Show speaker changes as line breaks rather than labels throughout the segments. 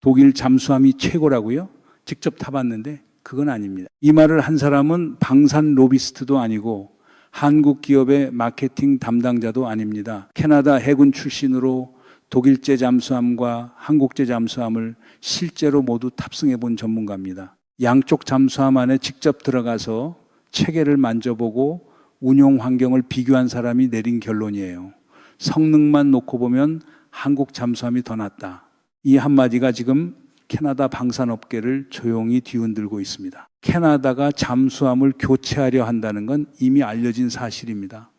독일 잠수함이 최고라고요? 직접 타봤는데 그건 아닙니다. 이 말을 한 사람은 방산 로비스트도 아니고 한국 기업의 마케팅 담당자도 아닙니다. 캐나다 해군 출신으로 독일제 잠수함과 한국제 잠수함을 실제로 모두 탑승해 본 전문가입니다. 양쪽 잠수함 안에 직접 들어가서 체계를 만져보고 운용 환경을 비교한 사람이 내린 결론이에요. 성능만 놓고 보면 한국 잠수함이 더 낫다. 이 한마디가 지금 캐나다 방산업계를 조용히 뒤흔들고 있습니다. 캐나다가 잠수함을 교체하려 한다는 건 이미 알려진 사실입니다.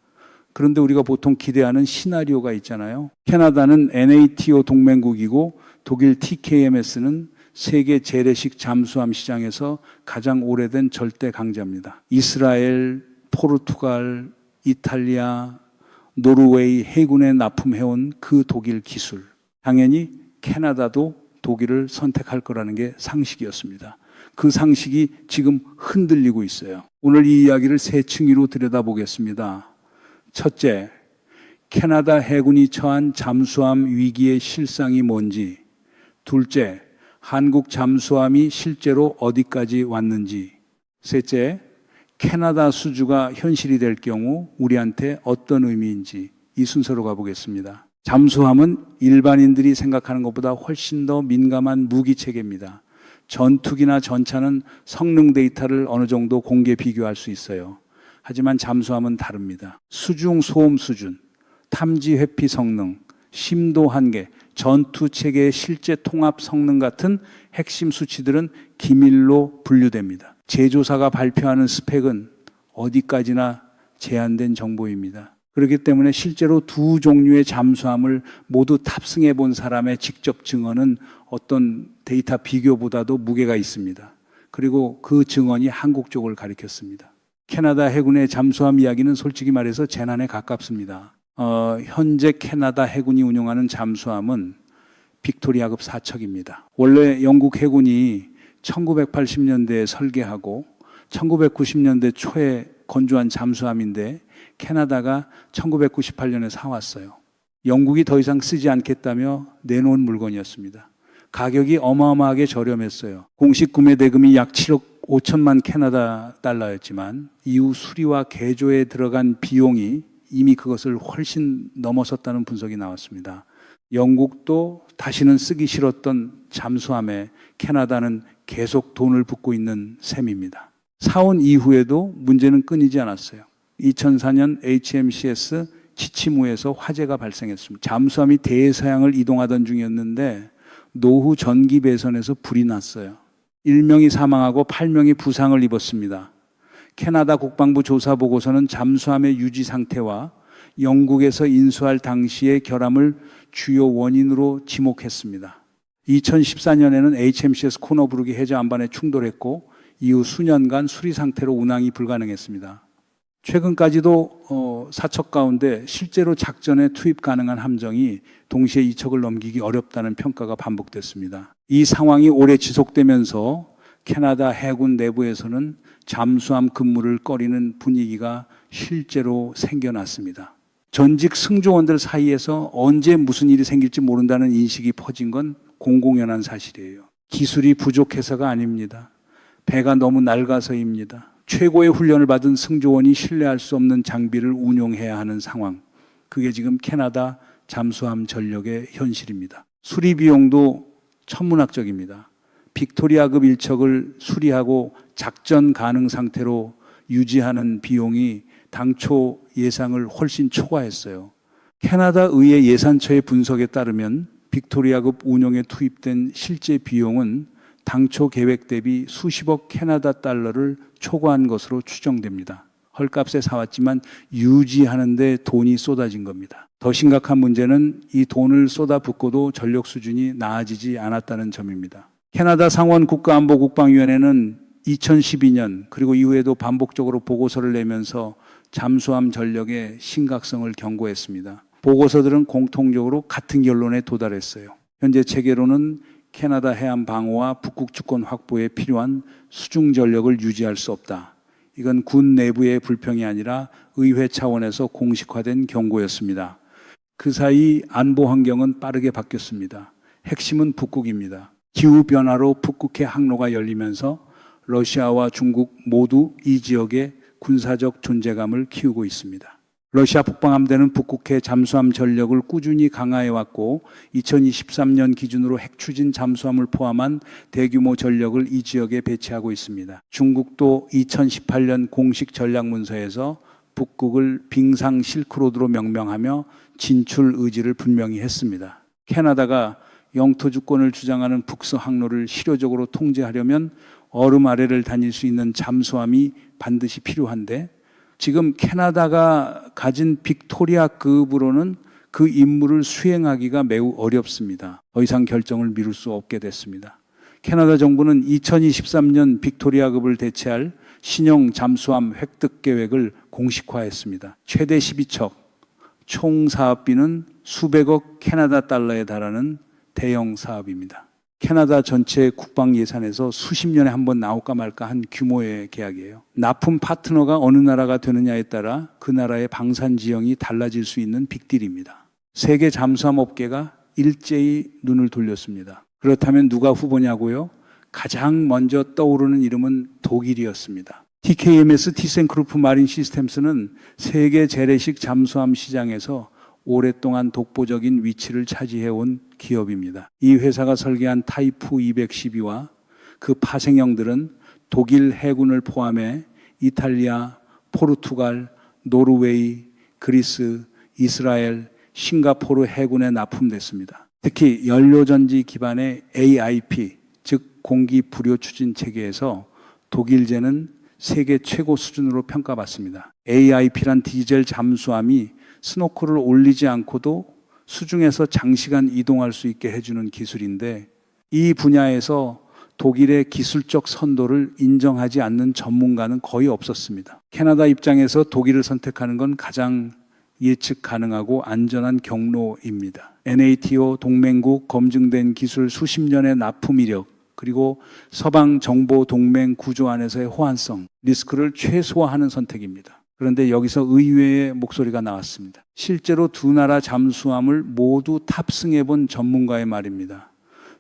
그런데 우리가 보통 기대하는 시나리오가 있잖아요. 캐나다는 NATO 동맹국이고 독일 TKMS는 세계 재래식 잠수함 시장에서 가장 오래된 절대 강자입니다. 이스라엘, 포르투갈, 이탈리아, 노르웨이 해군에 납품해온 그 독일 기술. 당연히 캐나다도 독일을 선택할 거라는 게 상식이었습니다. 그 상식이 지금 흔들리고 있어요. 오늘 이 이야기를 세 층위로 들여다보겠습니다. 첫째, 캐나다 해군이 처한 잠수함 위기의 실상이 뭔지. 둘째, 한국 잠수함이 실제로 어디까지 왔는지. 셋째, 캐나다 수주가 현실이 될 경우 우리한테 어떤 의미인지. 이 순서로 가보겠습니다. 잠수함은 일반인들이 생각하는 것보다 훨씬 더 민감한 무기체계입니다. 전투기나 전차는 성능 데이터를 어느 정도 공개 비교할 수 있어요. 하지만 잠수함은 다릅니다. 수중 소음 수준, 탐지 회피 성능, 심도 한계, 전투 체계의 실제 통합 성능 같은 핵심 수치들은 기밀로 분류됩니다. 제조사가 발표하는 스펙은 어디까지나 제한된 정보입니다. 그렇기 때문에 실제로 두 종류의 잠수함을 모두 탑승해 본 사람의 직접 증언은 어떤 데이터 비교보다도 무게가 있습니다. 그리고 그 증언이 한국 쪽을 가리켰습니다. 캐나다 해군의 잠수함 이야기는 솔직히 말해서 재난에 가깝습니다. 현재 캐나다 해군이 운영하는 잠수함은 빅토리아급 4척입니다. 원래 영국 해군이 1980년대에 설계하고 1990년대 초에 건조한 잠수함인데 캐나다가 1998년에 사왔어요. 영국이 더 이상 쓰지 않겠다며 내놓은 물건이었습니다. 가격이 어마어마하게 저렴했어요. 공식 구매 대금이 약 7억 5천만 캐나다 달러였지만 이후 수리와 개조에 들어간 비용이 이미 그것을 훨씬 넘어섰다는 분석이 나왔습니다. 영국도 다시는 쓰기 싫었던 잠수함에 캐나다는 계속 돈을 붓고 있는 셈입니다. 사온 이후에도 문제는 끊이지 않았어요. 2004년 HMCS 치치무에서 화재가 발생했습니다. 잠수함이 대서양을 이동하던 중이었는데 노후 전기 배선에서 불이 났어요. 1명이 사망하고 8명이 부상을 입었습니다. 캐나다 국방부 조사 보고서는 잠수함의 유지 상태와 영국에서 인수할 당시의 결함을 주요 원인으로 지목했습니다. 2014년에는 HMCS 코너브룩이 해저 안반에 충돌했고 이후 수년간 수리 상태로 운항이 불가능했습니다. 최근까지도 4척 가운데 실제로 작전에 투입 가능한 함정이 동시에 2척을 넘기기 어렵다는 평가가 반복됐습니다. 이 상황이 오래 지속되면서 캐나다 해군 내부에서는 잠수함 근무를 꺼리는 분위기가 실제로 생겨났습니다. 전직 승조원들 사이에서 언제 무슨 일이 생길지 모른다는 인식이 퍼진 건 공공연한 사실이에요. 기술이 부족해서가 아닙니다. 배가 너무 낡아서입니다. 최고의 훈련을 받은 승조원이 신뢰할 수 없는 장비를 운용해야 하는 상황. 그게 지금 캐나다 잠수함 전력의 현실입니다. 수리 비용도 천문학적입니다. 빅토리아급 1척을 수리하고 작전 가능 상태로 유지하는 비용이 당초 예상을 훨씬 초과했어요. 캐나다 의회 예산처의 분석에 따르면 빅토리아급 운용에 투입된 실제 비용은 당초 계획 대비 수십억 캐나다 달러를 초과한 것으로 추정됩니다. 헐값에 사왔지만 유지하는 데 돈이 쏟아진 겁니다. 더 심각한 문제는 이 돈을 쏟아붓고도 전력 수준이 나아지지 않았다는 점입니다. 캐나다 상원 국가안보국방위원회는 2012년 그리고 이후에도 반복적으로 보고서를 내면서 잠수함 전력의 심각성을 경고했습니다. 보고서들은 공통적으로 같은 결론에 도달했어요. 현재 체계로는 캐나다 해안 방어와 북극 주권 확보에 필요한 수중 전력을 유지할 수 없다. 이건 군 내부의 불평이 아니라 의회 차원에서 공식화된 경고였습니다. 그 사이 안보 환경은 빠르게 바뀌었습니다. 핵심은 북극입니다. 기후변화로 북극해 항로가 열리면서 러시아와 중국 모두 이 지역에 군사적 존재감을 키우고 있습니다. 러시아 북방함대는 북극해 잠수함 전력을 꾸준히 강화해왔고 2023년 기준으로 핵추진 잠수함을 포함한 대규모 전력을 이 지역에 배치하고 있습니다. 중국도 2018년 공식 전략문서에서 북극을 빙상 실크로드로 명명하며 진출 의지를 분명히 했습니다. 캐나다가 영토 주권을 주장하는 북서 항로를 실효적으로 통제하려면 얼음 아래를 다닐 수 있는 잠수함이 반드시 필요한데 지금 캐나다가 가진 빅토리아급으로는 그 임무를 수행하기가 매우 어렵습니다. 더 이상 결정을 미룰 수 없게 됐습니다. 캐나다 정부는 2023년 빅토리아급을 대체할 신형 잠수함 획득 계획을 공식화했습니다. 최대 12척, 총 사업비는 수백억 캐나다 달러에 달하는 대형 사업입니다. 캐나다 전체 국방 예산에서 수십 년에 한 번 나올까 말까 한 규모의 계약이에요. 납품 파트너가 어느 나라가 되느냐에 따라 그 나라의 방산 지형이 달라질 수 있는 빅딜입니다. 세계 잠수함 업계가 일제히 눈을 돌렸습니다. 그렇다면 누가 후보냐고요? 가장 먼저 떠오르는 이름은 독일이었습니다. TKMS 티센크루프 마린 시스템스는 세계 재래식 잠수함 시장에서 오랫동안 독보적인 위치를 차지해온 기업입니다. 이 회사가 설계한 타이프 212와 그 파생형들은 독일 해군을 포함해 이탈리아, 포르투갈, 노르웨이, 그리스, 이스라엘, 싱가포르 해군에 납품됐습니다. 특히 연료전지 기반의 AIP, 즉 공기 불요 추진 체계에서 독일제는 세계 최고 수준으로 평가받습니다. AIP란 디젤 잠수함이 스노클을 올리지 않고도 수중에서 장시간 이동할 수 있게 해주는 기술인데 이 분야에서 독일의 기술적 선도를 인정하지 않는 전문가는 거의 없었습니다. 캐나다 입장에서 독일을 선택하는 건 가장 예측 가능하고 안전한 경로입니다. NATO 동맹국 검증된 기술 수십 년의 납품 이력 그리고 서방 정보 동맹 구조 안에서의 호환성, 리스크를 최소화하는 선택입니다. 그런데 여기서 의외의 목소리가 나왔습니다. 실제로 두 나라 잠수함을 모두 탑승해 본 전문가의 말입니다.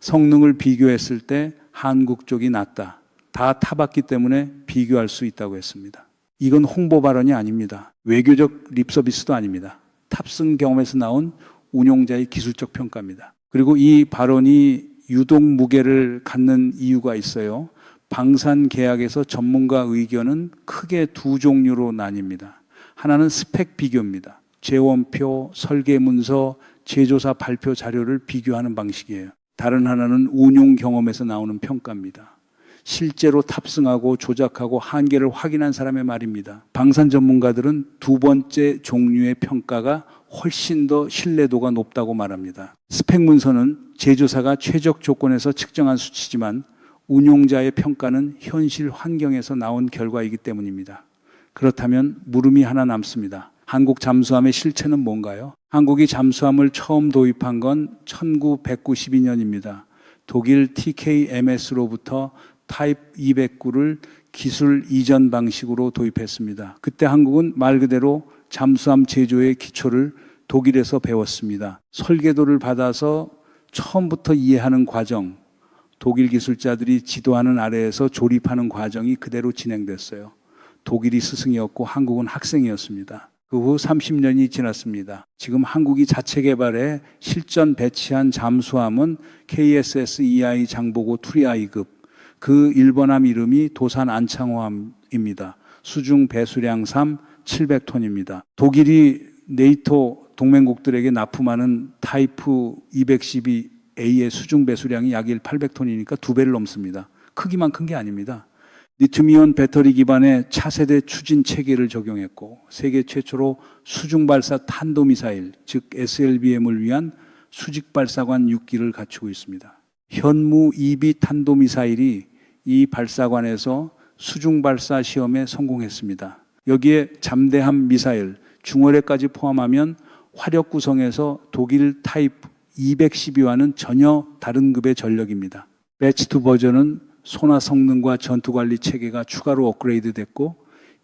성능을 비교했을 때 한국 쪽이 낫다. 다 타봤기 때문에 비교할 수 있다고 했습니다. 이건 홍보 발언이 아닙니다. 외교적 립서비스도 아닙니다. 탑승 경험에서 나온 운용자의 기술적 평가입니다. 그리고 이 발언이 유독 무게를 갖는 이유가 있어요. 방산 계약에서 전문가 의견은 크게 두 종류로 나뉩니다. 하나는 스펙 비교입니다. 재원표, 설계 문서, 제조사 발표 자료를 비교하는 방식이에요. 다른 하나는 운용 경험에서 나오는 평가입니다. 실제로 탑승하고 조작하고 한계를 확인한 사람의 말입니다. 방산 전문가들은 두 번째 종류의 평가가 훨씬 더 신뢰도가 높다고 말합니다. 스펙 문서는 제조사가 최적 조건에서 측정한 수치지만 운용자의 평가는 현실 환경에서 나온 결과이기 때문입니다. 그렇다면 물음이 하나 남습니다. 한국 잠수함의 실체는 뭔가요? 한국이 잠수함을 처음 도입한 건 1992년입니다. 독일 TKMS로부터 타입 209를 기술 이전 방식으로 도입했습니다. 그때 한국은 말 그대로 잠수함 제조의 기초를 독일에서 배웠습니다. 설계도를 받아서 처음부터 이해하는 과정, 독일 기술자들이 지도하는 아래에서 조립하는 과정이 그대로 진행됐어요. 독일이 스승이었고 한국은 학생이었습니다. 그 후 30년이 지났습니다. 지금 한국이 자체 개발해 실전 배치한 잠수함은 KSS-EI 장보고 투리아이급, 그 일본함 이름이 도산 안창호함입니다. 수중 배수량 3, 700톤입니다. 독일이 네이토 동맹국들에게 납품하는 타이프 212A의 수중 배수량이 약 800톤이니까 2배를 넘습니다. 크기만 큰 게 아닙니다. 리튬이온 배터리 기반의 차세대 추진 체계를 적용했고 세계 최초로 수중 발사 탄도미사일, 즉 SLBM을 위한 수직 발사관 6기를 갖추고 있습니다. 현무 2B 탄도미사일이 이 발사관에서 수중 발사 시험에 성공했습니다. 여기에 잠대함 미사일, 중어뢰까지 포함하면 화력 구성에서 독일 타입 212와는 전혀 다른 급의 전력입니다. 배치2 버전은 소나 성능과 전투관리 체계가 추가로 업그레이드 됐고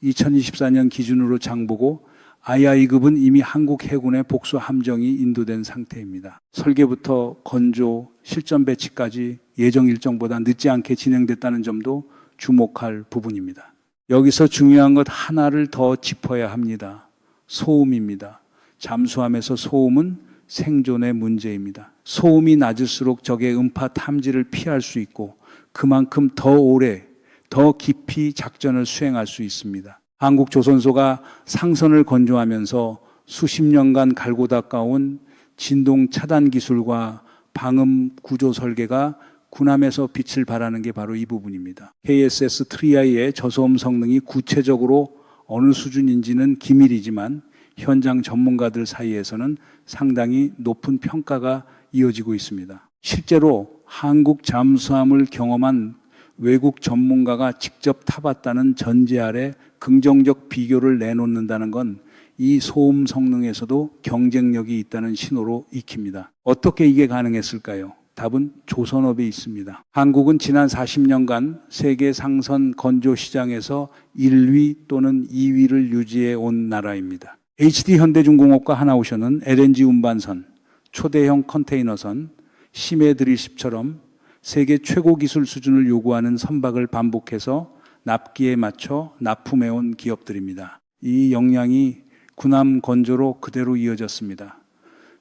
2024년 기준으로 장보고 II급은 이미 한국 해군의 복수 함정이 인도된 상태입니다. 설계부터 건조, 실전 배치까지 예정 일정보다 늦지 않게 진행됐다는 점도 주목할 부분입니다. 여기서 중요한 것 하나를 더 짚어야 합니다. 소음입니다. 잠수함에서 소음은 생존의 문제입니다. 소음이 낮을수록 적의 음파 탐지를 피할 수 있고 그만큼 더 오래, 더 깊이 작전을 수행할 수 있습니다. 한국조선소가 상선을 건조하면서 수십 년간 갈고 닦아온 진동 차단 기술과 방음 구조 설계가 군함에서 빛을 발하는 게 바로 이 부분입니다. KSS 트리아이의 저소음 성능이 구체적으로 어느 수준인지는 기밀이지만 현장 전문가들 사이에서는 상당히 높은 평가가 이어지고 있습니다. 실제로 한국 잠수함을 경험한 외국 전문가가 직접 타봤다는 전제 아래 긍정적 비교를 내놓는다는 건 이 소음 성능에서도 경쟁력이 있다는 신호로 익힙니다. 어떻게 이게 가능했을까요? 답은 조선업에 있습니다. 한국은 지난 40년간 세계 상선 건조 시장에서 1위 또는 2위를 유지해 온 나라입니다. HD 현대중공업과 하나오션은 LNG 운반선, 초대형 컨테이너선, 심해 드릴십처럼 세계 최고 기술 수준을 요구하는 선박을 반복해서 납기에 맞춰 납품해온 기업들입니다. 이 역량이 군함 건조로 그대로 이어졌습니다.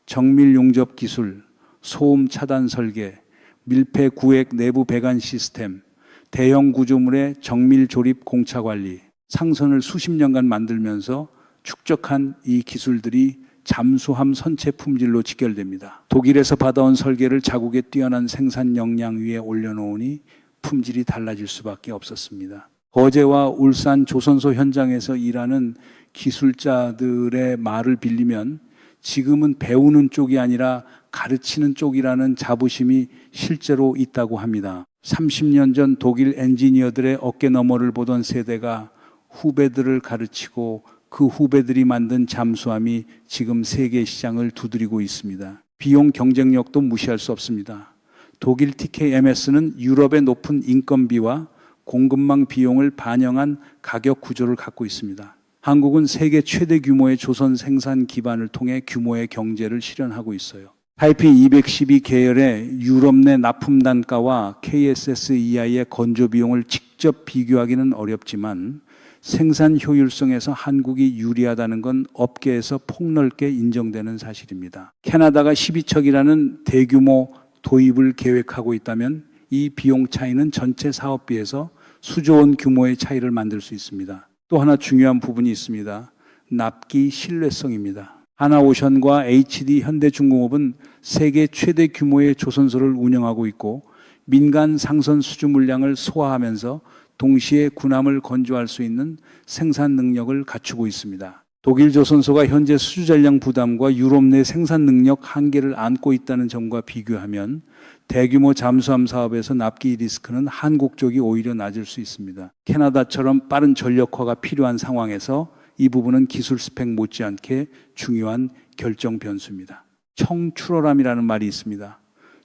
정밀 용접 기술, 소음 차단 설계, 밀폐 구획 내부 배관 시스템, 대형 구조물의 정밀 조립 공차 관리, 상선을 수십 년간 만들면서 축적한 이 기술들이 잠수함 선체 품질로 직결됩니다. 독일에서 받아온 설계를 자국의 뛰어난 생산 역량 위에 올려놓으니 품질이 달라질 수밖에 없었습니다. 거제와 울산 조선소 현장에서 일하는 기술자들의 말을 빌리면 지금은 배우는 쪽이 아니라 가르치는 쪽이라는 자부심이 실제로 있다고 합니다. 30년 전 독일 엔지니어들의 어깨너머를 보던 세대가 후배들을 가르치고 그 후배들이 만든 잠수함이 지금 세계 시장을 두드리고 있습니다. 비용 경쟁력도 무시할 수 없습니다. 독일 TKMS는 유럽의 높은 인건비와 공급망 비용을 반영한 가격 구조를 갖고 있습니다. 한국은 세계 최대 규모의 조선 생산 기반을 통해 규모의 경제를 실현하고 있어요. 타이피 212 계열의 유럽 내 납품 단가와 KSS-EI의 건조 비용을 직접 비교하기는 어렵지만 생산 효율성에서 한국이 유리하다는 건 업계에서 폭넓게 인정되는 사실입니다. 캐나다가 12척이라는 대규모 도입을 계획하고 있다면 이 비용 차이는 전체 사업비에서 수조 원 규모의 차이를 만들 수 있습니다. 또 하나 중요한 부분이 있습니다. 납기 신뢰성입니다. 하나오션과 HD 현대중공업은 세계 최대 규모의 조선소를 운영하고 있고 민간 상선 수주 물량을 소화하면서 동시에 군함을 건조할 수 있는 생산 능력을 갖추고 있습니다. 독일 조선소가 현재 수주 전량 부담과 유럽 내 생산 능력 한계를 안고 있다는 점과 비교하면 대규모 잠수함 사업에서 납기 리스크는 한국 쪽이 오히려 낮을 수 있습니다. 캐나다처럼 빠른 전력화가 필요한 상황에서 이 부분은 기술 스펙 못지않게 중요한 결정 변수입니다. 청출어람이라는 말이 있습니다.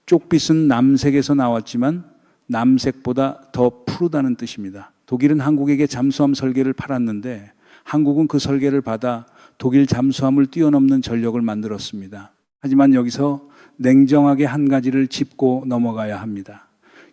쪽빛은 남색에서 나왔지만 남색보다 더 푸르다는 뜻입니다. 독일은 한국에게 잠수함 설계를 팔았는데 한국은 그 설계를 받아 독일 잠수함을 뛰어넘는 전력을 만들었습니다. 하지만 여기서 냉정하게 한 가지를 짚고 넘어가야 합니다.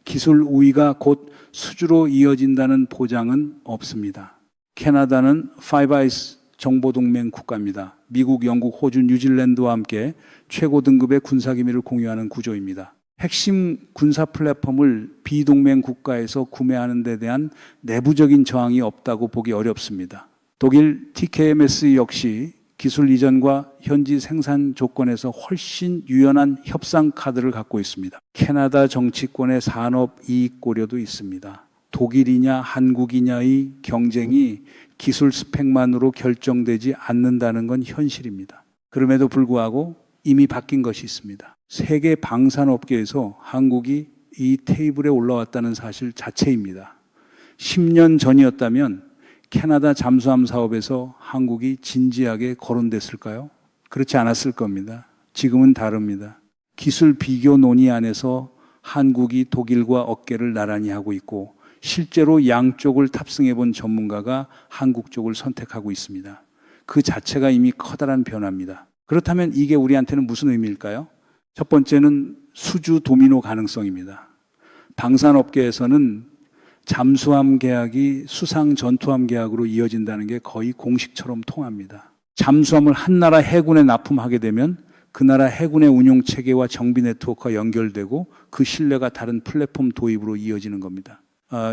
기술 우위가 곧 수주로 이어진다는 보장은 없습니다. 캐나다는 파이브 아이스 정보동맹 국가입니다. 미국, 영국, 호주, 뉴질랜드와 함께 최고 등급의 군사기밀을 공유하는 구조입니다. 핵심 군사 플랫폼을 비동맹 국가에서 구매하는 데 대한 내부적인 저항이 없다고 보기 어렵습니다. 독일 TKMS 역시 기술 이전과 현지 생산 조건에서 훨씬 유연한 협상 카드를 갖고 있습니다. 캐나다 정치권의 산업 이익 고려도 있습니다. 독일이냐 한국이냐의 경쟁이 기술 스펙만으로 결정되지 않는다는 건 현실입니다. 그럼에도 불구하고 이미 바뀐 것이 있습니다. 세계 방산업계에서 한국이 이 테이블에 올라왔다는 사실 자체입니다. 10년 전이었다면 캐나다 잠수함 사업에서 한국이 진지하게 거론됐을까요? 그렇지 않았을 겁니다. 지금은 다릅니다. 기술 비교 논의 안에서 한국이 독일과 어깨를 나란히 하고 있고 실제로 양쪽을 탑승해 본 전문가가 한국 쪽을 선택하고 있습니다. 그 자체가 이미 커다란 변화입니다. 그렇다면 이게 우리한테는 무슨 의미일까요? 첫 번째는 수주 도미노 가능성입니다. 방산업계에서는 잠수함 계약이 수상 전투함 계약으로 이어진다는 게 거의 공식처럼 통합니다. 잠수함을 한 나라 해군에 납품하게 되면 그 나라 해군의 운용 체계와 정비 네트워크가 연결되고 그 신뢰가 다른 플랫폼 도입으로 이어지는 겁니다.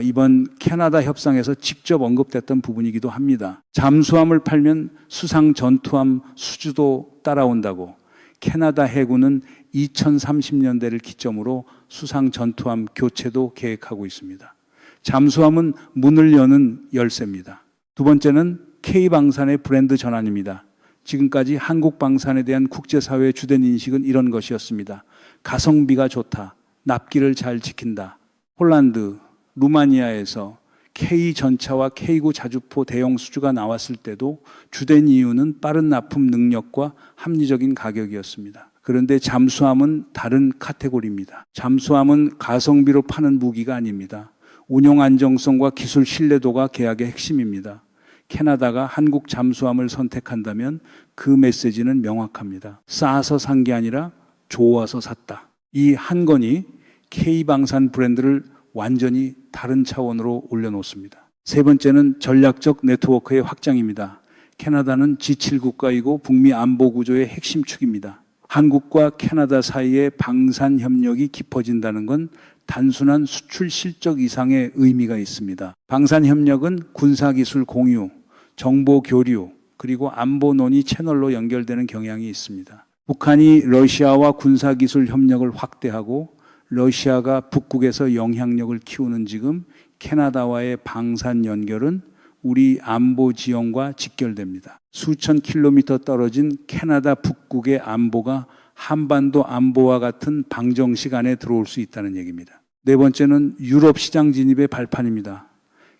이번 캐나다 협상에서 직접 언급됐던 부분이기도 합니다. 잠수함을 팔면 수상 전투함 수주도 따라온다고 캐나다 해군은 2030년대를 기점으로 수상 전투함 교체도 계획하고 있습니다. 잠수함은 문을 여는 열쇠입니다. 두 번째는 K방산의 브랜드 전환입니다. 지금까지 한국 방산에 대한 국제사회의 주된 인식은 이런 것이었습니다. 가성비가 좋다. 납기를 잘 지킨다. 폴란드, 루마니아에서 K전차와 K9 자주포 대형 수주가 나왔을 때도 주된 이유는 빠른 납품 능력과 합리적인 가격이었습니다. 그런데 잠수함은 다른 카테고리입니다. 잠수함은 가성비로 파는 무기가 아닙니다. 운용 안정성과 기술 신뢰도가 계약의 핵심입니다. 캐나다가 한국 잠수함을 선택한다면 그 메시지는 명확합니다. 싸서 산 게 아니라 좋아서 샀다. 이 한 건이 K방산 브랜드를 완전히 다른 차원으로 올려놓습니다. 세 번째는 전략적 네트워크의 확장입니다. 캐나다는 G7 국가이고 북미 안보 구조의 핵심 축입니다. 한국과 캐나다 사이의 방산 협력이 깊어진다는 건 단순한 수출 실적 이상의 의미가 있습니다. 방산 협력은 군사기술 공유, 정보 교류, 그리고 안보 논의 채널로 연결되는 경향이 있습니다. 북한이 러시아와 군사기술 협력을 확대하고 러시아가 북극에서 영향력을 키우는 지금 캐나다와의 방산 연결은 우리 안보 지형과 직결됩니다. 수천 킬로미터 떨어진 캐나다 북극의 안보가 한반도 안보와 같은 방정식 안에 들어올 수 있다는 얘기입니다. 네 번째는 유럽 시장 진입의 발판입니다.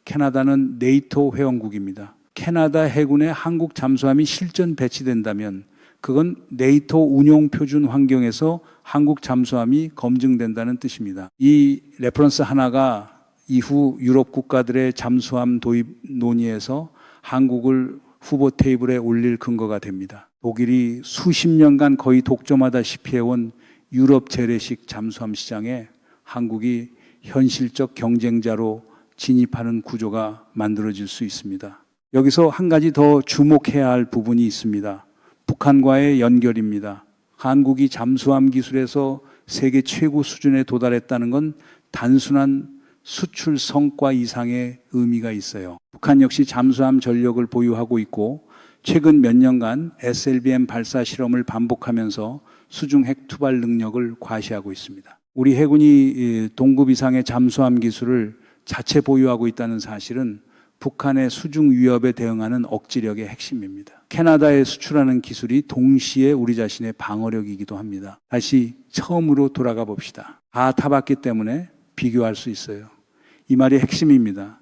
캐나다는 네이토 회원국입니다. 캐나다 해군에 한국 잠수함이 실전 배치된다면 그건 네이토 운용 표준 환경에서 한국 잠수함이 검증된다는 뜻입니다. 이 레퍼런스 하나가 이후 유럽 국가들의 잠수함 도입 논의에서 한국을 후보 테이블에 올릴 근거가 됩니다. 독일이 수십 년간 거의 독점하다시피 해온 유럽 재래식 잠수함 시장에 한국이 현실적 경쟁자로 진입하는 구조가 만들어질 수 있습니다. 여기서 한 가지 더 주목해야 할 부분이 있습니다. 북한과의 연결입니다. 한국이 잠수함 기술에서 세계 최고 수준에 도달했다는 건 단순한 수출 성과 이상의 의미가 있어요. 북한 역시 잠수함 전력을 보유하고 있고 최근 몇 년간 SLBM 발사 실험을 반복하면서 수중 핵 투발 능력을 과시하고 있습니다. 우리 해군이 동급 이상의 잠수함 기술을 자체 보유하고 있다는 사실은 북한의 수중 위협에 대응하는 억지력의 핵심입니다. 캐나다에 수출하는 기술이 동시에 우리 자신의 방어력이기도 합니다. 다시 처음으로 돌아가 봅시다. 다 타봤기 때문에 비교할 수 있어요. 이 말이 핵심입니다.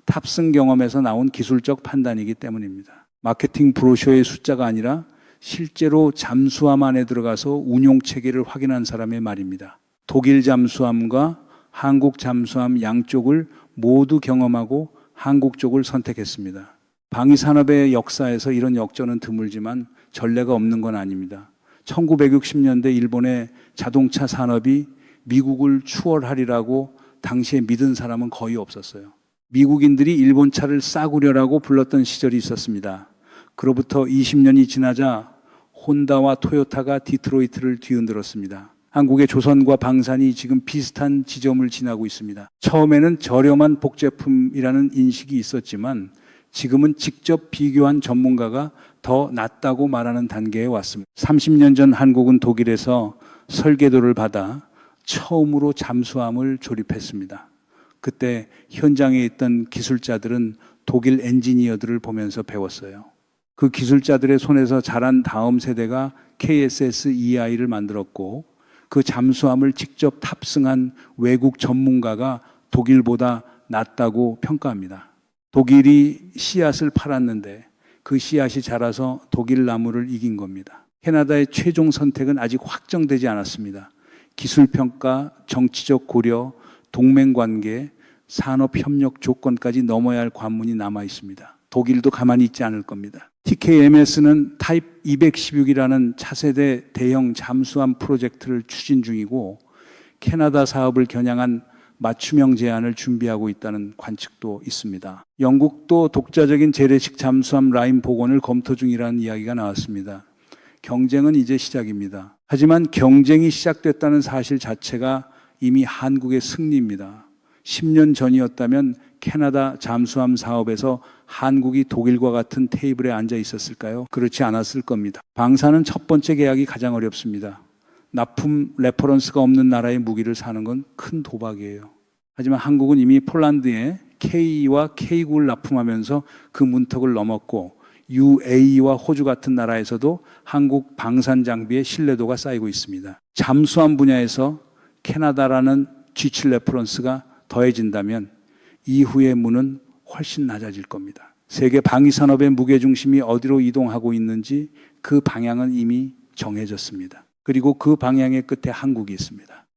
탑승 경험에서 나온 기술적 판단이기 때문입니다. 마케팅 브로셔의 숫자가 아니라 실제로 잠수함 안에 들어가서 운용 체계를 확인한 사람의 말입니다. 독일 잠수함과 한국 잠수함 양쪽을 모두 경험하고 한국 쪽을 선택했습니다. 방위산업의 역사에서 이런 역전은 드물지만 전례가 없는 건 아닙니다. 1960년대 일본의 자동차 산업이 미국을 추월하리라고 당시에 믿은 사람은 거의 없었어요. 미국인들이 일본 차를 싸구려라고 불렀던 시절이 있었습니다. 그로부터 20년이 지나자 혼다와 토요타가 디트로이트를 뒤흔들었습니다. 한국의 조선과 방산이 지금 비슷한 지점을 지나고 있습니다. 처음에는 저렴한 복제품이라는 인식이 있었지만 지금은 직접 비교한 전문가가 더 낫다고 말하는 단계에 왔습니다. 30년 전 한국은 독일에서 설계도를 받아 처음으로 잠수함을 조립했습니다. 그때 현장에 있던 기술자들은 독일 엔지니어들을 보면서 배웠어요. 그 기술자들의 손에서 자란 다음 세대가 KSS-EI를 만들었고 그 잠수함을 직접 탑승한 외국 전문가가 독일보다 낫다고 평가합니다. 독일이 씨앗을 팔았는데 그 씨앗이 자라서 독일 나무를 이긴 겁니다. 캐나다의 최종 선택은 아직 확정되지 않았습니다. 기술평가, 정치적 고려, 동맹관계, 산업협력 조건까지 넘어야 할 관문이 남아 있습니다. 독일도 가만히 있지 않을 겁니다. TKMS는 타입 216이라는 차세대 대형 잠수함 프로젝트를 추진 중이고 캐나다 사업을 겨냥한 맞춤형 제안을 준비하고 있다는 관측도 있습니다. 영국도 독자적인 재래식 잠수함 라인 복원을 검토 중이라는 이야기가 나왔습니다. 경쟁은 이제 시작입니다. 하지만 경쟁이 시작됐다는 사실 자체가 이미 한국의 승리입니다. 10년 전이었다면 캐나다 잠수함 사업에서 한국이 독일과 같은 테이블에 앉아 있었을까요? 그렇지 않았을 겁니다. 방사는 첫 번째 계약이 가장 어렵습니다. 납품 레퍼런스가 없는 나라의 무기를 사는 건 큰 도박이에요. 하지만 한국은 이미 폴란드에 K와 K9를 납품하면서 그 문턱을 넘었고 UAE와 호주 같은 나라에서도 한국 방산 장비의 신뢰도가 쌓이고 있습니다. 잠수함 분야에서 캐나다라는 G7 레퍼런스가 더해진다면 이후의 문은 훨씬 낮아질 겁니다. 세계 방위산업의 무게중심이 어디로 이동하고 있는지 그 방향은 이미 정해졌습니다. 그리고 그 방향의 끝에 한국이 있습니다.